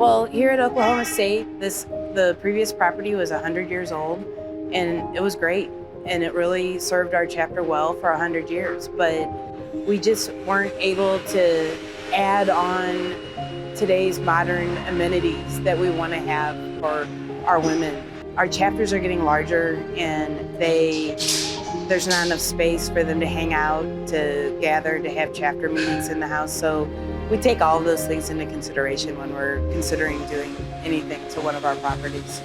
Well, here at Oklahoma State, the previous property was 100 years old, and it was great. And it really served our chapter well for 100 years. But we just weren't able to add on today's modern amenities that we want to have for our women. Our chapters are getting larger, and there's not enough space for them to hang out, to gather, to have chapter meetings in the house. So we take all of those things into consideration when we're considering doing anything to one of our properties.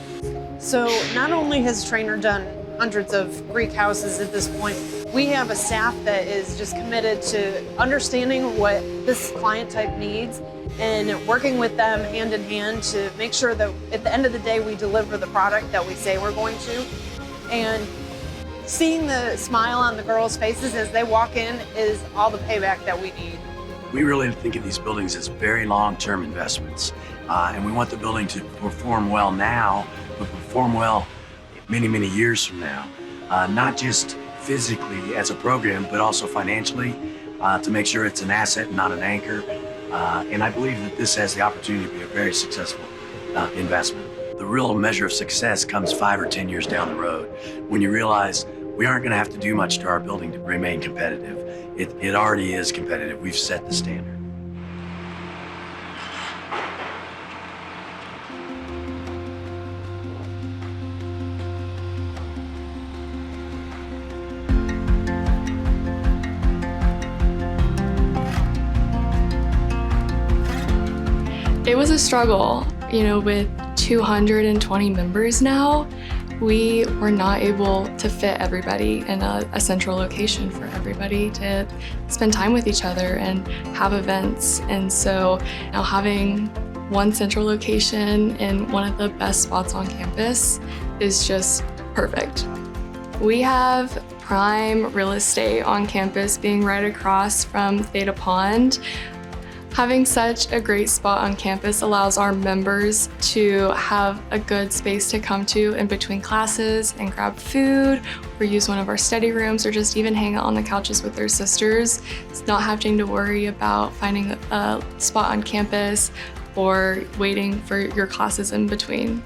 So not only has Trainer done hundreds of Greek houses at this point, we have a staff that is just committed to understanding what this client type needs and working with them hand in hand to make sure that at the end of the day we deliver the product that we say we're going to. And seeing the smile on the girls' faces as they walk in is all the payback that we need. We really think of these buildings as very long-term investments, and we want the building to perform well now, but perform well many, many years from now. Not just physically as a program, but also financially, to make sure it's an asset and not an anchor. And I believe that this has the opportunity to be a very successful investment. The real measure of success comes 5 or 10 years down the road, when you realize we aren't going to have to do much to our building to remain competitive. It already is competitive. We've set the standard. It was a struggle, with 220 members now. We were not able to fit everybody in a central location for everybody to spend time with each other and have events. And so now having one central location in one of the best spots on campus is just perfect. We have prime real estate on campus, being right across from Theta Pond. Having such a great spot on campus allows our members to have a good space to come to in between classes and grab food, or use one of our study rooms, or just even hang out on the couches with their sisters. It's not having to worry about finding a spot on campus or waiting for your classes in between.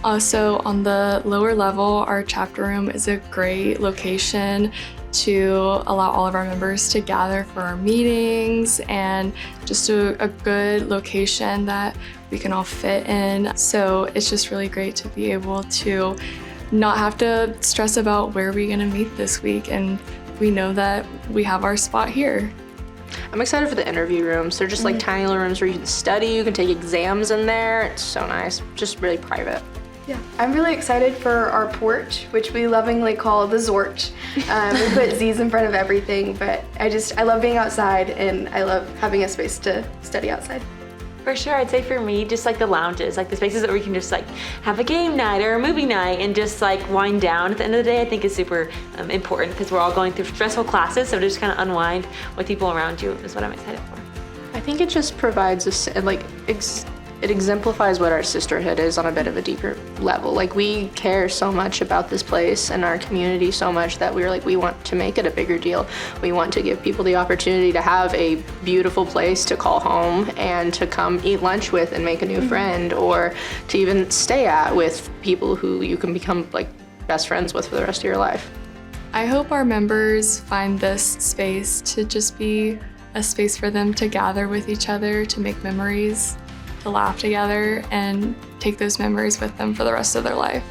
Also, on the lower level, our chapter room is a great location to allow all of our members to gather for our meetings, and just a good location that we can all fit in. So it's just really great to be able to not have to stress about where we're gonna meet this week, and we know that we have our spot here. I'm excited for the interview rooms. They're just like tiny little rooms where you can study, you can take exams in there. It's so nice, just really private. Yeah, I'm really excited for our porch, which we lovingly call the Zort. We put Z's in front of everything, but I love being outside, and I love having a space to study outside. For sure, I'd say for me, just like the lounges, like the spaces that we can just like have a game night or a movie night and just like wind down at the end of the day, I think is super important, because we're all going through stressful classes, so to just kind of unwind with people around you is what I'm excited for. I think it just provides us, it exemplifies what our sisterhood is on a bit of a deeper level. Like, we care so much about this place and our community so much that we want to make it a bigger deal. We want to give people the opportunity to have a beautiful place to call home and to come eat lunch with and make a new friend, or to even stay at with people who you can become like best friends with for the rest of your life. I hope our members find this space to just be a space for them to gather with each other, to make memories, to laugh together, and take those memories with them for the rest of their life.